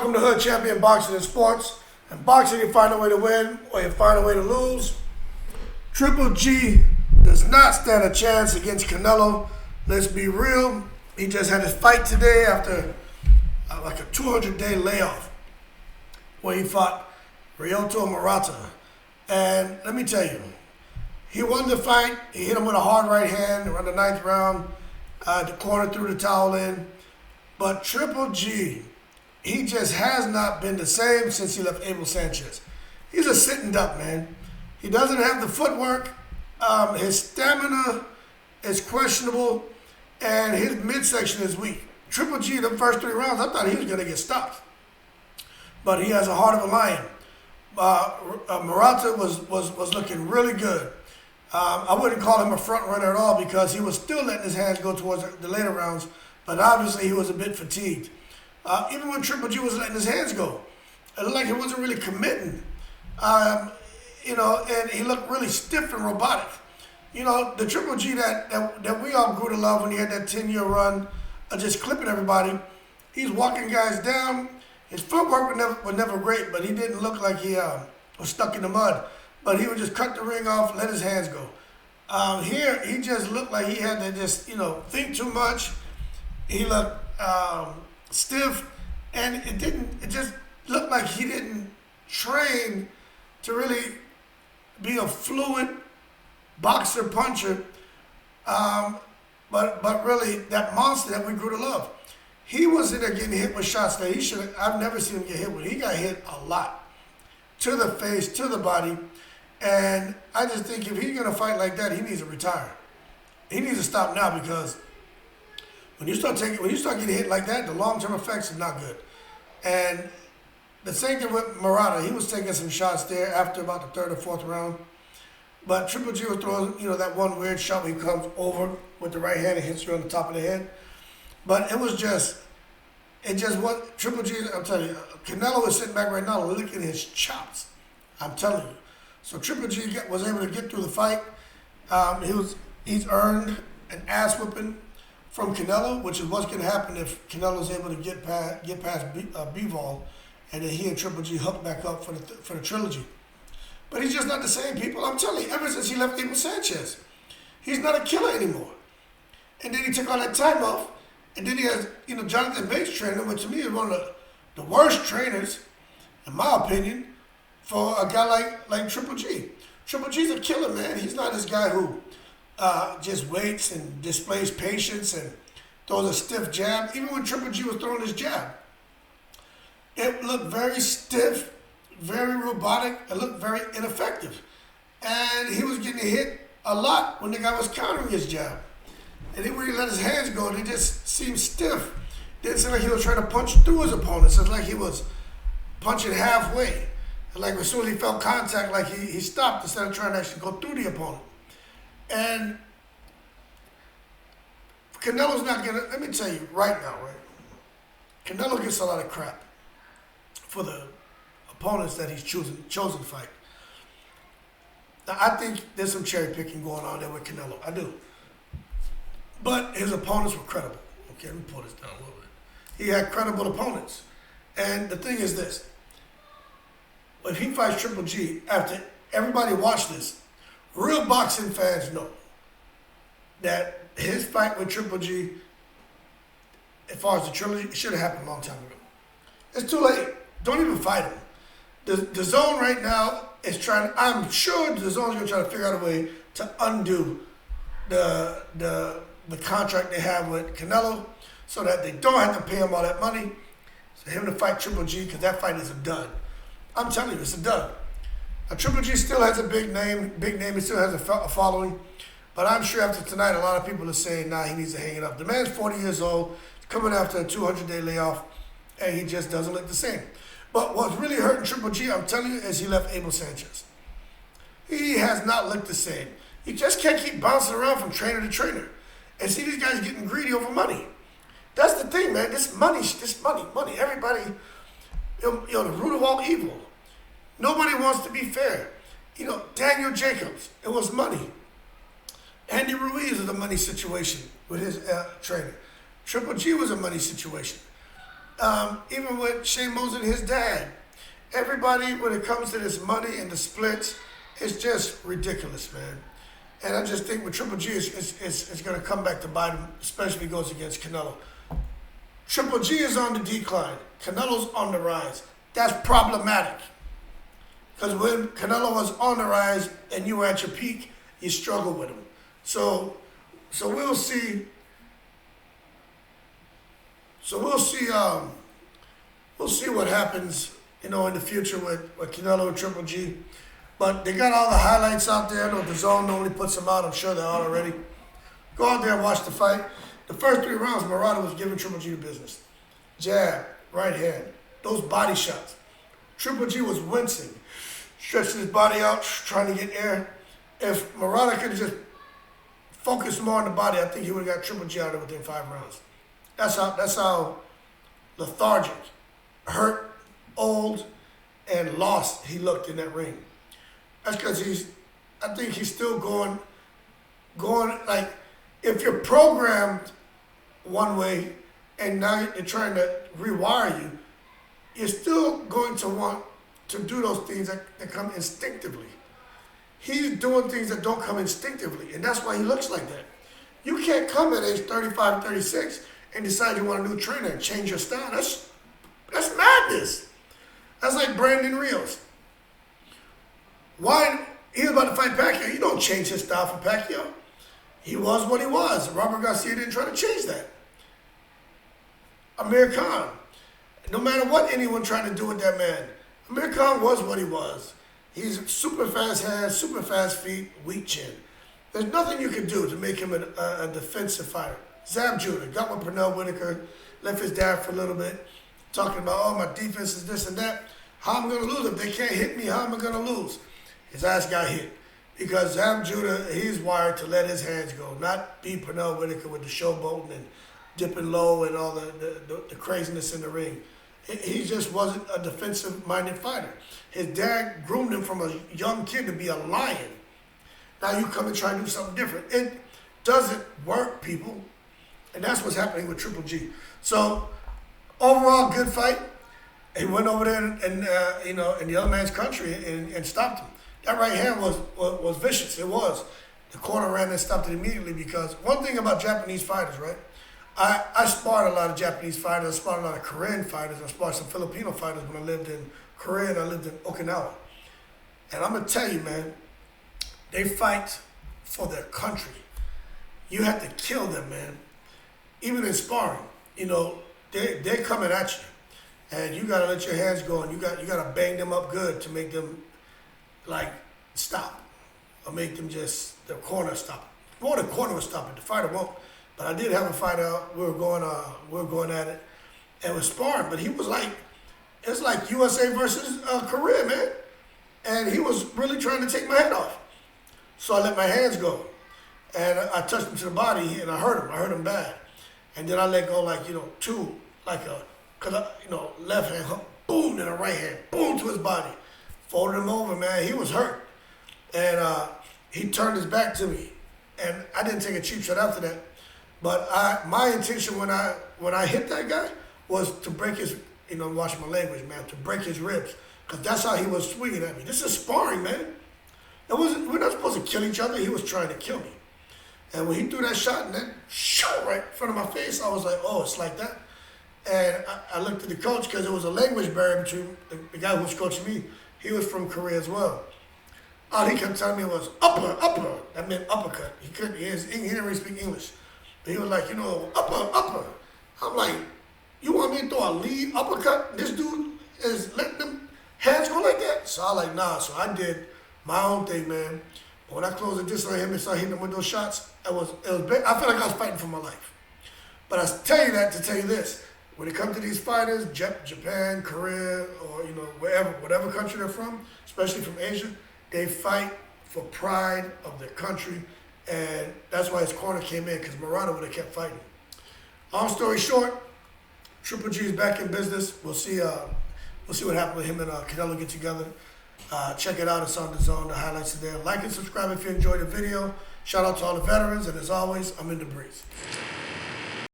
Welcome to Hood Champion Boxing and Sports. In boxing, you find a way to win or you find a way to lose. Triple G does not stand a chance against Canelo. Let's be real. He just had his fight today after like a 200-day layoff where he fought Ryota Murata. And let me tell you, he won the fight. He hit him with a hard right hand around the 9th round. The corner threw the towel in. But Triple G, he just has not been the same since he left Abel Sanchez. He's a sitting duck, man. He doesn't have the footwork. His stamina is questionable, and his midsection is weak. Triple G, the first 3 rounds, I thought he was going to get stopped. But he has a heart of a lion. Murata was looking really good. I wouldn't call him a front runner at all because he was still letting his hands go towards the later rounds, but obviously he was a bit fatigued. Even when Triple G was letting his hands go, it looked like he wasn't really committing. And he looked really stiff and robotic. The Triple G that we all grew to love when he had that 10-year run of just clipping everybody. He's walking guys down. His footwork was never great, but he didn't look like he was stuck in the mud. But he would just cut the ring off, let his hands go. Here, he just looked like he had to just, think too much. He looked stiff, and it just looked like he didn't train to really be a fluid boxer puncher, but really that monster that we grew to love. He was in there getting hit with shots that I've never seen him get hit with. He got hit a lot to the face, to the body, and I just think if he's gonna fight like that, he needs to retire. He needs to stop now because when you start getting hit like that, the long-term effects are not good. And the same thing with Murata. He was taking some shots there after about the 3rd or 4th round. But Triple G was throwing, that one weird shot where he comes over with the right hand and hits you on the top of the head. But it just what Triple G, I'm telling you, Canelo is sitting back right now licking his chops. I'm telling you. So Triple G was able to get through the fight. He's earned an ass whipping from Canelo, which is what's going to happen if Canelo's able to get past Bivol, and then he and Triple G hook back up for the trilogy. But he's just not the same, people. I'm telling you, ever since he left Abel Sanchez, he's not a killer anymore. And then he took all that time off, and then he has, Jonathan Bates training him, which to me is one of the worst trainers, in my opinion, for a guy like Triple G. Triple G's a killer, man. He's not this guy who just waits and displays patience and throws a stiff jab. Even when Triple G was throwing his jab, it looked very stiff, very robotic. It looked very ineffective. And he was getting hit a lot when the guy was countering his jab. And then when he let his hands go, they just seemed stiff. It didn't seem like he was trying to punch through his opponents. It's like he was punching halfway. And like as soon as he felt contact, like he stopped instead of trying to actually go through the opponent. And Canelo's not going to, let me tell you right now, right? Canelo gets a lot of crap for the opponents that he's chosen to fight. Now, I think there's some cherry picking going on there with Canelo. I do. But his opponents were credible. Okay, let me pull this down a little bit. He had credible opponents. And the thing is this. If he fights Triple G, after everybody watched this, real boxing fans know that his fight with Triple G, as far as the trilogy, it should have happened a long time ago. It's too late. Don't even fight him. The zone right now is trying, I'm sure the zone's going to try to figure out a way to undo the contract they have with Canelo so that they don't have to pay him all that money. So him to fight Triple G, because that fight is a dud. I'm telling you, it's a dud. Now, Triple G still has a big name. He still has a following. But I'm sure after tonight, a lot of people are saying, nah, he needs to hang it up. The man's 40 years old, coming after a 200-day layoff, and he just doesn't look the same. But what's really hurting Triple G, I'm telling you, is he left Abel Sanchez. He has not looked the same. He just can't keep bouncing around from trainer to trainer. And see these guys getting greedy over money. That's the thing, man. This money. Everybody, the root of all evil. Nobody wants to be fair. Daniel Jacobs, it was money. Andy Ruiz was a money situation with his trainer. Triple G was a money situation. even with Shane Mosley and his dad, everybody, when it comes to this money and the splits, it's just ridiculous, man. And I just think with Triple G, it's going to come back to bite him, especially if he goes against Canelo. Triple G is on the decline. Canelo's on the rise. That's problematic. Because when Canelo was on the rise and you were at your peak, you struggled with him. So we'll see. We'll see what happens, in the future with Canelo and Triple G. But they got all the highlights out there. I know the Zone only puts them out. I'm sure they're out already. Go out there and watch the fight. The first 3 rounds, Murata was giving Triple G the business. Jab, right hand, those body shots. Triple G was wincing, stretching his body out, trying to get air. If Murata could have just focused more on the body, I think he would have got Triple G out of it within 5 rounds. That's how lethargic, hurt, old, and lost he looked in that ring. That's because I think he's still going like, if you're programmed one way and now they're trying to rewire you, you're still going to want to do those things that come instinctively. He's doing things that don't come instinctively, and that's why he looks like that. You can't come at age 35, 36 and decide you want a new trainer and change your style. That's madness. That's like Brandon Rios. Why he was about to fight Pacquiao? You don't change his style for Pacquiao. He was what he was. Robert Garcia didn't try to change that. Amir Khan. No matter what anyone tried to do with that man, Amir Khan was what he was. He's super fast hands, super fast feet, weak chin. There's nothing you can do to make him a defensive fighter. Zab Judah got with Pernell Whitaker, left his dad for a little bit, talking about, oh, my defense is this and that. How am I going to lose? If they can't hit me, how am I going to lose? His ass got hit. Because Zab Judah, he's wired to let his hands go, not be Pernell Whitaker with the showboating and dipping low and all the craziness in the ring. He just wasn't a defensive-minded fighter. His dad groomed him from a young kid to be a lion. Now you come and try to do something different. It doesn't work, people. And that's what's happening with Triple G. So, overall, good fight. He went over there and in the other man's country and stopped him. That right hand was vicious. It was. The corner ran and stopped it immediately because one thing about Japanese fighters, right? I sparred a lot of Japanese fighters. I sparred a lot of Korean fighters. I sparred some Filipino fighters when I lived in Korea and I lived in Okinawa. And I'm going to tell you, man, they fight for their country. You have to kill them, man. Even in sparring, they're coming at you. And you got to let your hands go and you got to bang them up good to make them, stop. Or make them just, the corner stop. More the corner will stop it. The fighter won't. But I did have a fight out. We were going at it, and it was sparring. But he was it's like USA versus Korea, man. And he was really trying to take my head off. So I let my hands go, and I touched him to the body, and I hurt him. I hurt him bad. And then I let go two, left hand, boom, and a right hand, boom to his body. Folded him over, man. He was hurt, and he turned his back to me, and I didn't take a cheap shot after that. But my intention when I hit that guy was to break his, watch my language, man, to break his ribs. Because that's how he was swinging at me. This is sparring, man. We're not supposed to kill each other. He was trying to kill me. And when he threw that shot and that shot right in front of my face, I was like, oh, it's like that. And I looked at the coach because there was a language barrier between the guy who was coaching me. He was from Korea as well. All he kept telling me was upper. That meant uppercut. He didn't really speak English. He was like, upper. I'm like, you want me to throw a lead uppercut? This dude is letting them hands go like that? So I like, nah. So I did my own thing, man. But when I closed the distance on him and started hitting him with those shots, it was big. I felt like I was fighting for my life. But I tell you that to tell you this. When it comes to these fighters, Japan, Korea, or whatever country they're from, especially from Asia, they fight for pride of their country. And that's why his corner came in, because Murata would have kept fighting. Long story short, Triple G is back in business. We'll see what happens with him and Canelo get together. Check it out. It's on the Zone. The highlights are there. Like and subscribe if you enjoyed the video. Shout out to all the veterans. And as always, I'm in the breeze.